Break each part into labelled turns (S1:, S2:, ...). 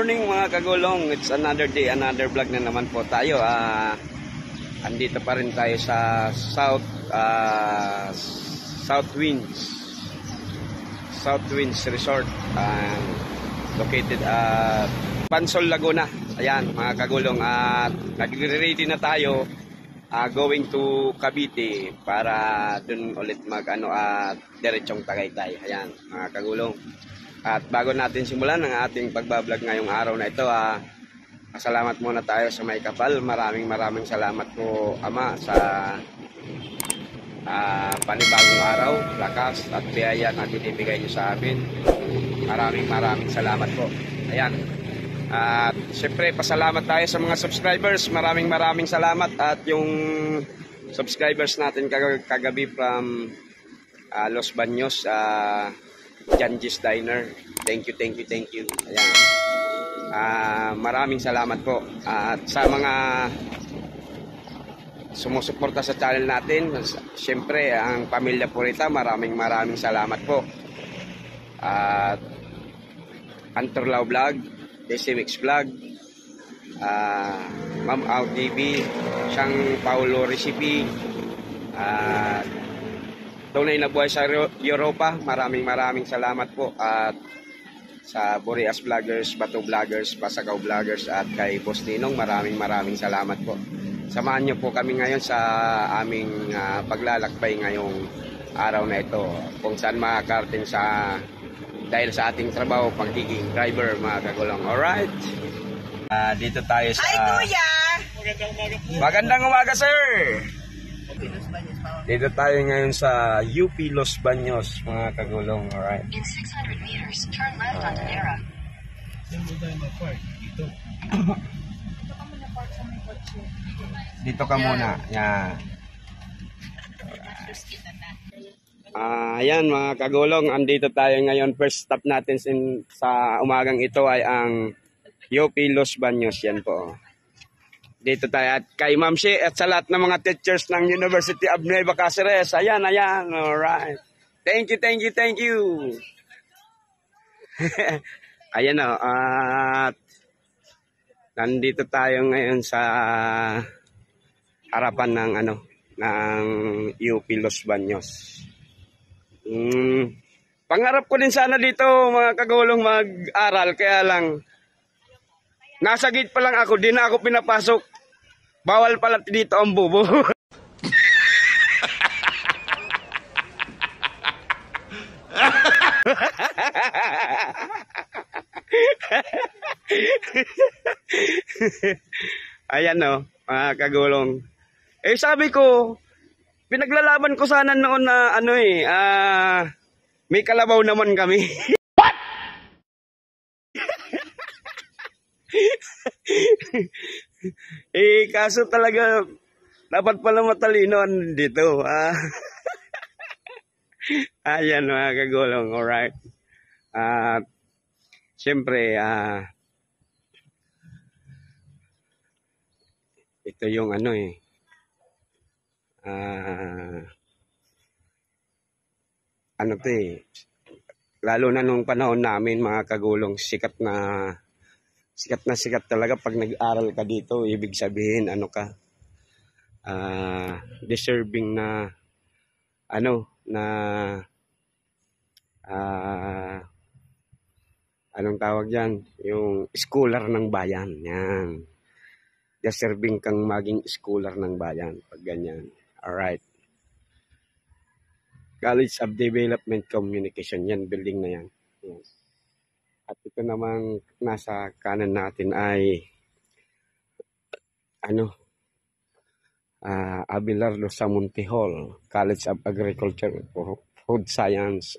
S1: morning mga kagulong. It's another day, another vlog na naman po tayo. Andito pa rin tayo sa South Winds Resort, located at Pansol, Laguna. Ayan mga kagulong, at nagre-ready na tayo going to Cavite para dun ulit at diretsong Tagaytay. Ayan mga kagulong. At bago natin simulan ang ating pagbablog ngayong araw na ito, salamat muna tayo sa may kapal. Maraming salamat po, Ama, sa panibagong araw, lakas at biyaya na binibigay niyo sa amin. Maraming salamat po. Ayan. At siyempre, pasalamat tayo sa mga subscribers. Maraming salamat. At yung subscribers natin kagabi from Los Baños, Janji's Diner. Thank you. Ayan. Maraming salamat po. At sa mga sumusuporta sa channel natin, siyempre ang pamilya Purita, maraming salamat po. At Antorlao Vlog, SMX Vlog, Ma'am Out TV, Siyang Paulo Recipe, Tunay na Buhay sa Europa, maraming salamat po. At sa Boreas Vloggers, Bato Vloggers, Pasagaw Vloggers at kay Boss Ninong, maraming salamat po. Samahan niyo po kami ngayon sa aming paglalakbay ngayong araw na ito, kung saan makakarating dahil sa ating trabaho, pagiging driver mga kagulong. Alright, dito tayo sa...
S2: Hi Kuya!
S1: Magandang umaga sir! Dito tayo ngayon sa UP Los Baños mga kagulong. Alright.
S3: In 600 meters, turn left onto Nera.
S1: Dito ka muna. Yan. Ayan mga kagulong, andito tayo ngayon. First stop natin sa umagang ito ay ang UP Los Baños. Yan po. Dito tayo at kay Ma'am Shi at sa lahat ng mga teachers ng University of Nueva Cáceres. Ayan. Alright. Thank you. Ayan o. At nandito tayo ngayon sa harapan ng UP Los Baños. Pangarap ko din sana dito mga kagulong mag-aral, kaya lang nasa gate pa lang ako, di na ako pinapasok. Bawal pala dito ang bubo. Ayan o, mga kagulong. Sabi ko, pinaglalaban ko sana noon na may kalabaw naman kami. Kaso talaga dapat pala matalino dito. Ayan mga kagulong, alright. Siyempre, ito yung lalo na nung panahon namin mga kagulong, sikat na sikat talaga pag nag-aral ka dito. Ibig sabihin deserving na anong tawag dyan, yung scholar ng bayan. Yan, deserving kang maging scholar ng bayan pag ganyan. Alright, College of Development Communication, yan, building na yan. At ito namang nasa kanan natin ay Abelardo Samunti Hall, College of Agriculture, Food Science,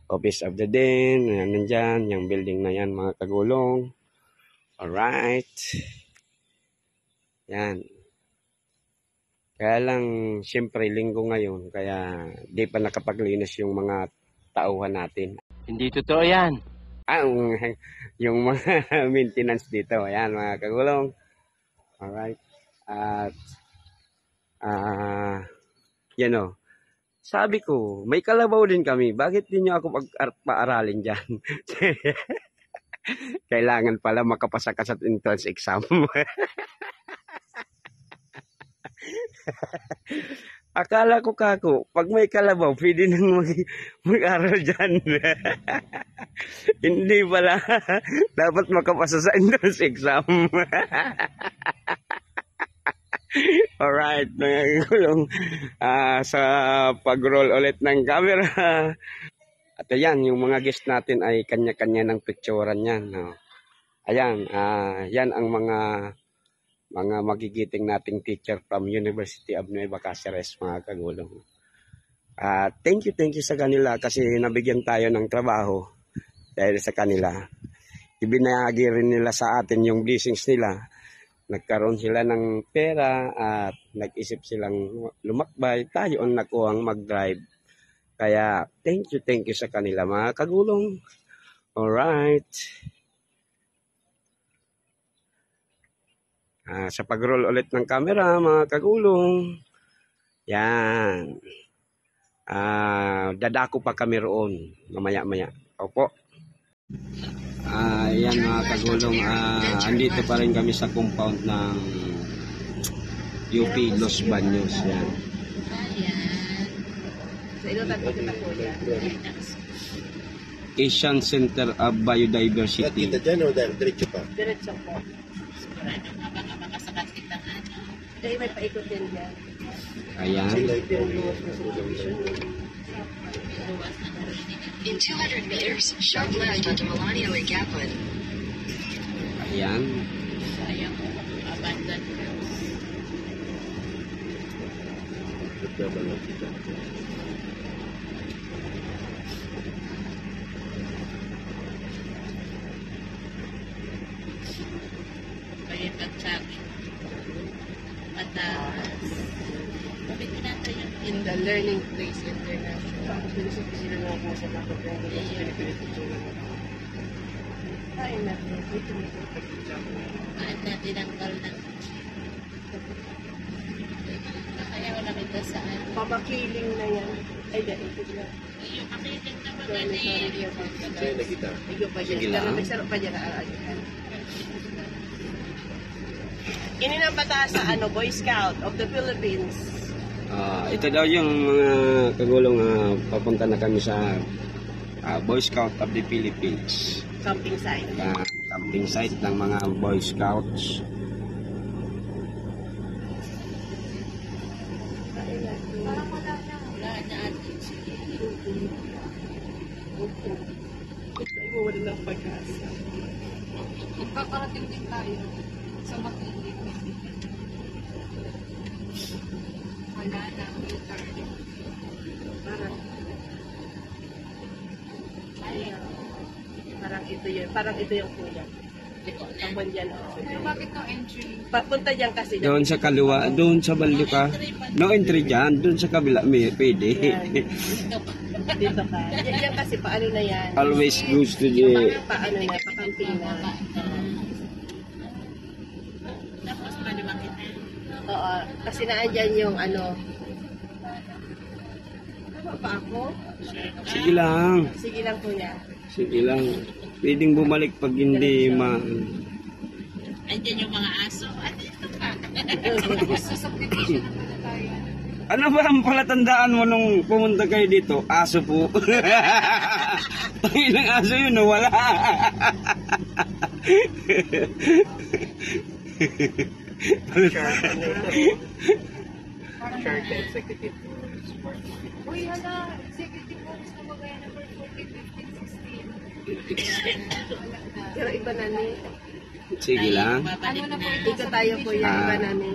S1: Office of the Dean. Nandyan, yung building na yan mga kagulong. Alright. Yan. Kaya lang, siyempre, linggo ngayon, kaya di pa nakapaglinis yung mga tauhan natin.
S4: Hindi totoo yan.
S1: Yung mga maintenance dito. Ayan mga kagulong. Alright. At yan o. Sabi ko, may kalabaw din kami. Bakit din nyo ako paaralin dyan? Kailangan pala makapasa ka sa entrance exam. Akala ko kako, pag may kalabaw, pwede nang mag-aral dyan. Hindi pala. Dapat makapasa sa entrance exam. Alright, mga kagulong. Sa pag-roll ulit ng camera. At ayan, yung mga guest natin ay kanya-kanya ng picturean yan. No? Ayan, yan ang mga magigiting nating teacher from University of Nueva Cáceres, mga kagulong. Thank you sa kanila kasi nabigyan tayo ng trabaho dahil sa kanila. Ibinahagi rin nila sa atin yung blessings nila. Nagkaroon sila ng pera at nag-isip silang lumakbay. Tayo ang nakuhang mag-drive. Kaya thank you sa kanila, mga kagulong. Alright. Sa pag-roll ulit ng camera, mga kagulong. Yan. Dadako pa kami roon. Mamaya-maya. Opo. Yan mga kagulong. Andito pa rin kami sa compound ng UP Los Baños. Yan. Asian Center of Biodiversity.
S2: Kita dyan o diretso pa?
S4: Diretso po. Dahil may paikot din dyan.
S1: Ayan.
S3: In 200 meters, sharp left onto Melania Way Kaplan.
S1: Ayan.
S4: Sayang ko, abandoned house.
S2: Ito ba lang kita?
S4: Bayit at sabi. Mataas. Bakit natin yung in the learning place international? Tapos pinisip sila nga po sa mga programa sa Pilipino. Ay, natin. Ito mo ito. Bakit natin ang call ng kaya wala kita saan. Pamakiling na yan. Ay, dahil ito na. Yung makiling na mga
S2: Sa'yo na kita.
S4: Ikaw pa dyan. Ikaw na nagsarap pa dyan ang agihan. Ini ang bataas sa Boy Scout of the Philippines.
S1: Ito daw yung mga kagulong papunta na kami sa Boy Scout of the Philippines.
S4: Camping site.
S1: Camping site ng mga Boy Scouts.
S4: Wala na atin. Wala ng pag-asa.
S5: Magkakarating din tayo sa Makiling. Wala na ang return.
S4: Parang ito yun. Parang ito yung kuya. Ang dyan.
S5: Pero bakit no entry?
S4: Papunta dyan kasi.
S1: Doon sa kaliwa, doon sa balyo ka. No entry dyan, doon sa kabila, may pwede.
S4: Dito ka. Yan kasi paano na yan.
S1: Always goes to the...
S4: Paano na, pakamping na.
S5: Tapos malimang kita.
S4: Oo. Kasi naandyan yung pa ako?
S1: Sige lang.
S4: Sige lang kuya.
S1: Sige lang. Pwedeng bumalik pag hindi
S5: Andyan yung mga aso. At ito pa. Sa subdivision na tayo.
S1: Ano ba ang palatandaan mo nung pumunta kayo dito? Aso po. Ilang aso yun, wala.
S2: Shark executive.
S5: Uy, hala. Executive office na magaya number 14, 15, 16.
S4: Pero iba na ni.
S1: Sige lang.
S5: Ano na po ito?
S4: Ika tayo kuya, iba na ni.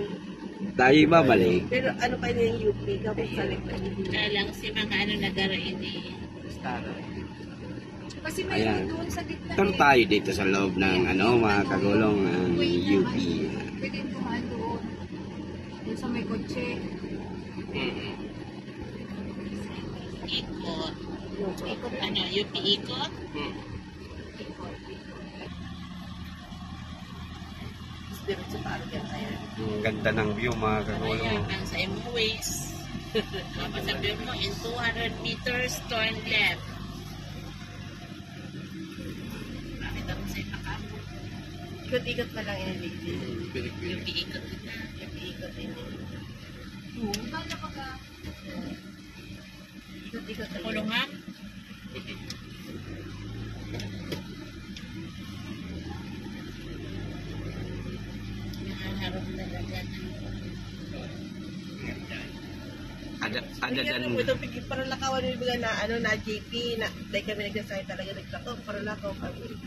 S1: Tayo ibabalik.
S4: Pero ano pa yung UP? Kapag sa likod.
S5: Kaya lang si mga nagarain eh. Kasi may
S1: Ayan.
S5: doon sa gitna.
S1: Ito tayo dito sa loob ng mga kagulong ng UP.
S5: Pwede tumaan doon. Doon sa may kotse.
S4: Ikot.
S5: Ikot ano? UP ikot? Ikot.
S4: Diretso paano yan kaya?
S1: Ang ganda ng view, mga kagulong.
S5: Hanggang sa MWays. Tapos sabi mo, in 200 meters, turn left. Bakit ako sa
S4: Ikot-ikot na lang inilili.
S5: Yung iikot kita.
S4: Ikot-ikot inilili.
S5: Kala ko ka.
S4: Ikot-ikot na lang.
S5: Kulungan. Nakaharap na lang.
S1: Ada dan
S4: Ito, para lakawan yung mga na, na JP, na, dahil kami nagsasakit talaga, nagtakot, para lakaw kami.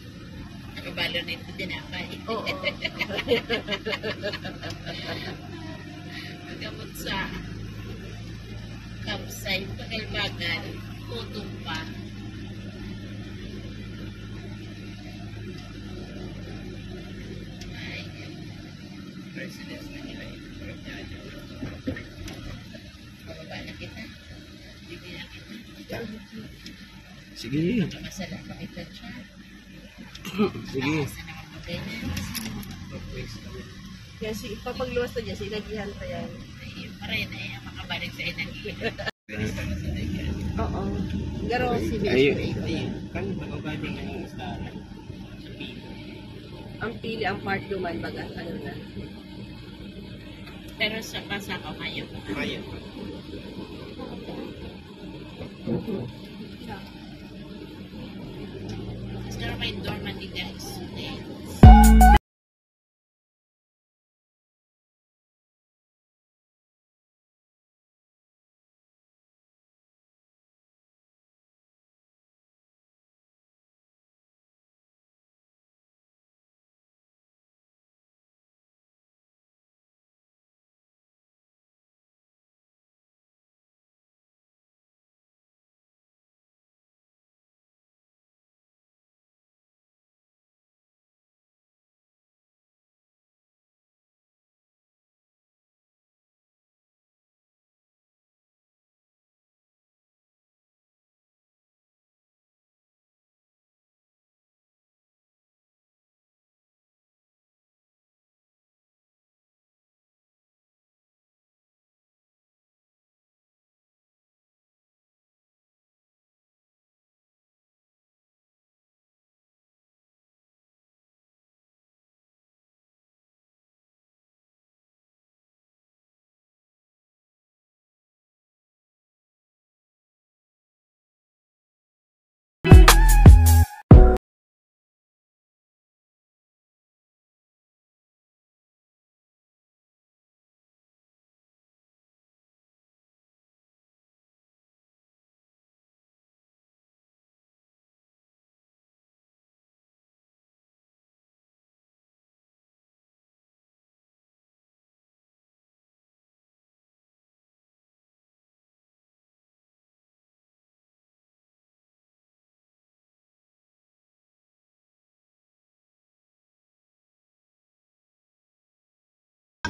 S5: Nakabalo na ito dinapay.
S4: Oo.
S5: Pagkamot sa campsite, pagkaibagan, kutong pa. Ay, residence na nila ito. Pababa na kita. Bibigyan kita.
S1: sige.
S5: Masala pa kita siya.
S1: Sige.
S5: Asa naman mo ganyan.
S4: Yan, si, papagluwas na dyan, si Inagihan pa yan.
S5: Ay, parin eh, makabalik sa inang
S4: Oo. Garo, si
S1: Ay,
S4: ang pili, ang part duman, baga, ano na.
S5: Pero sa basa ko mayo. Pero may dormant din guys.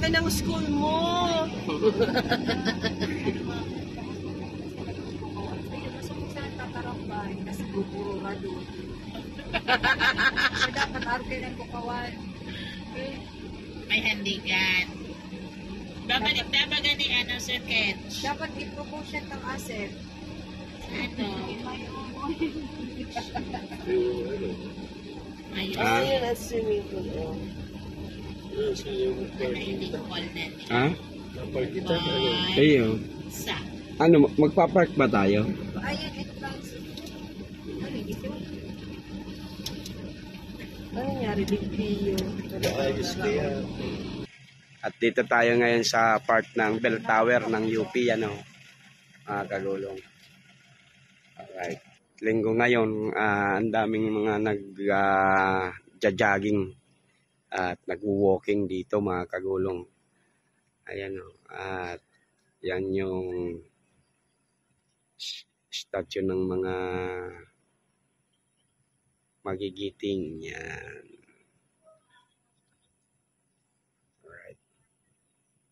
S4: Akin ang school mo.
S5: Dapat arte ng kukawan. May handigan. Babalik na ba gani ano Sir Ketch?
S6: Dapat i-promotion ng asset.
S5: Ano? Ayun.
S4: Ayun ang swimming pool. Oh.
S5: Ano hindi ko call na ni?
S1: Ha?
S5: Bye.
S1: Ayo.
S5: Sa.
S1: Ano, magpa-park ba tayo?
S6: Ayun, advance. Ano ito?
S4: Ano nangyari? Big Pio.
S2: Ayos kaya.
S1: At dito tayo ngayon sa part ng bell tower ng UP, ano, mga kagulong. Alright. Linggo ngayon, ang daming mga nag-jogging at nag-walking dito, mga kagulong. Ayan o. At yan yung statue ng mga magigiting. Yan. Alright.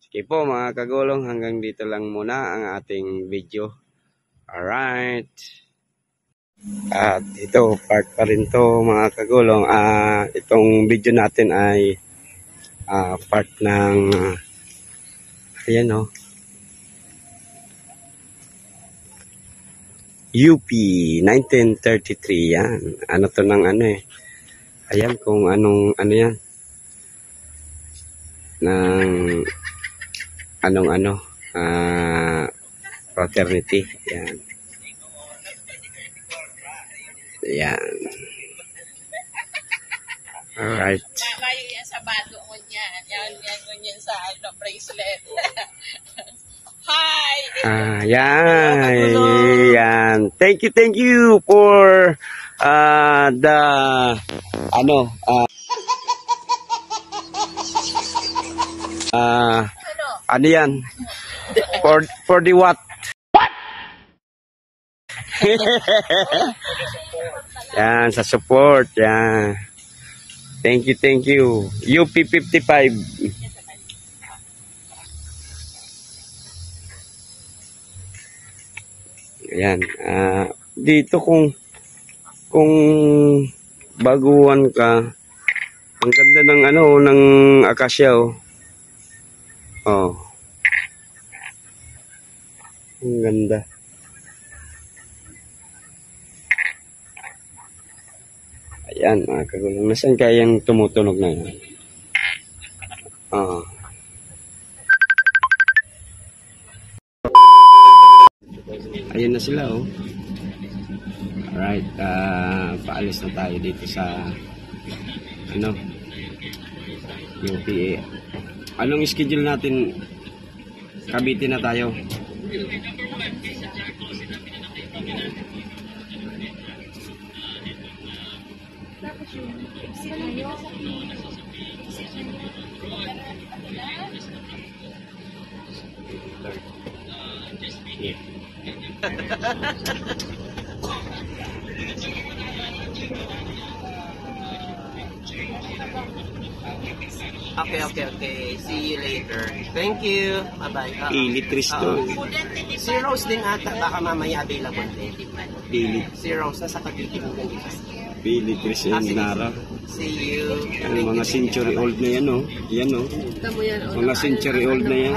S1: Sige po mga kagulong, hanggang dito lang muna ang ating video. Alright. At ito, part pa rin to mga kagulong. Itong video natin ay part ng ayan o. UP 1933 yan. Ano to ng ano eh. Ayan kung anong ano yan. ng fraternity. Yan. Yan. Alright.
S5: Kayo yan sa bato mo niyan. Yan mo niyan sa bracelet. Hi!
S1: Yan. Thank you for the ano yan? For the what? Yan, sa support. Yan. Thank you. UP 55. Ayan. Dito kung baguhan ka, ang ganda ng ng akasya, oh. Oh. Ang ganda. Ayan, mga kagulong. Nasaan kaya yung tumutunog na yan? Ayan na sila, oh. Alright, paalis na tayo dito sa UPA. Anong schedule natin? Cavite na tayo.
S7: Okay. See you later. Thank you. Bye-bye.
S1: Pili Cristo.
S7: Si Rose din ata. Baka mamaya available din.
S1: Pili.
S7: Si Rose nasa Cavite mo ganito.
S1: Pili Cristo yung Nara.
S7: See you.
S1: Yan, mga century old na yan, oh. Yan, oh. Mga century old na yan.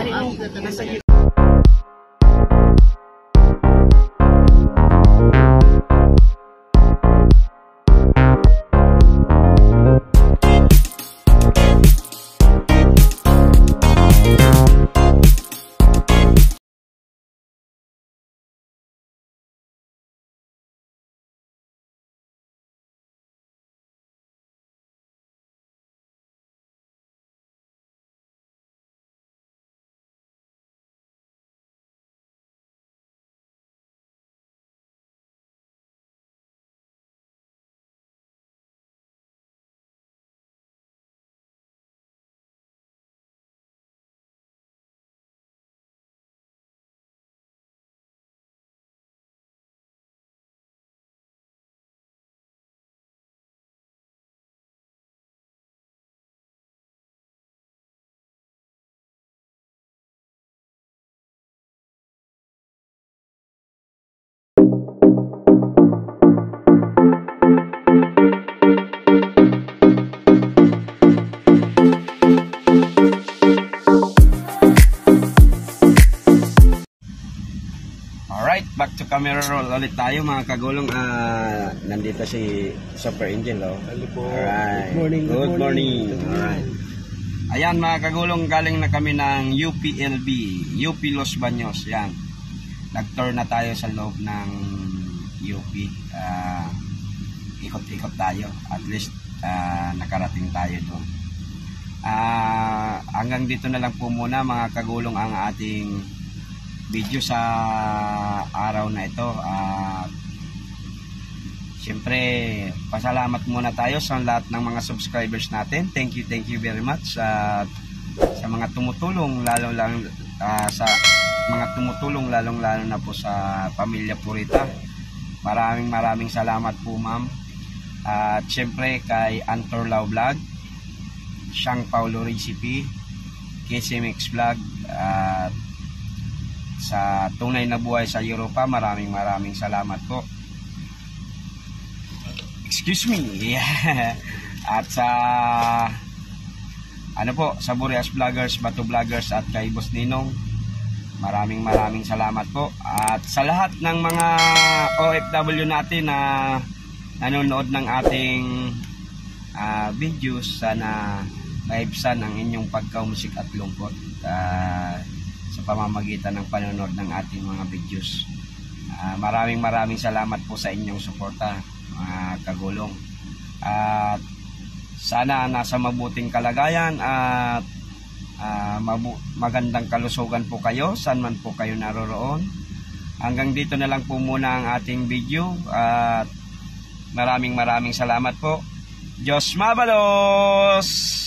S1: Alright, back to camera roll ulit tayo mga kagulong. Nandito si Super Angel, oh.
S2: Hello po.
S1: Alright.
S2: Good morning.
S1: Alright. Ayan mga kagulong, galing na kami ng UPLB, UP Los Baños. Yan. Nag-tour na tayo sa loob ng UP. Ikot-ikot tayo. At least nakarating tayo doon. Hanggang dito na lang po muna mga kagulong ang ating video sa araw na ito. Siyempre, pasalamat muna tayo sa lahat ng mga subscribers natin. Thank you very much sa mga tumutulong, lalo na po sa Pamilya Purita. Maraming salamat po, ma'am. At siyempre kay Antor Lau Vlog, Siyang Paulo Recipe, KCMX Vlog, at sa Tunay na Buhay sa Europa, maraming salamat po. Excuse me. At sa sa Boreas Vloggers, Bato Vloggers at kay Boss Ninong, maraming salamat po. At sa lahat ng mga OFW natin na nanonood ng ating videos, sana maibsan ang inyong pagkamusik at lungkot sa pamamagitan ng panonood ng ating mga videos. Maraming salamat po sa inyong suporta, mga kagulong. At sana nasa mabuting kalagayan at magandang kalusugan po kayo saan man po kayo naroroon. Hanggang dito na lang po muna ang ating video at maraming salamat po. Diyos mabalos!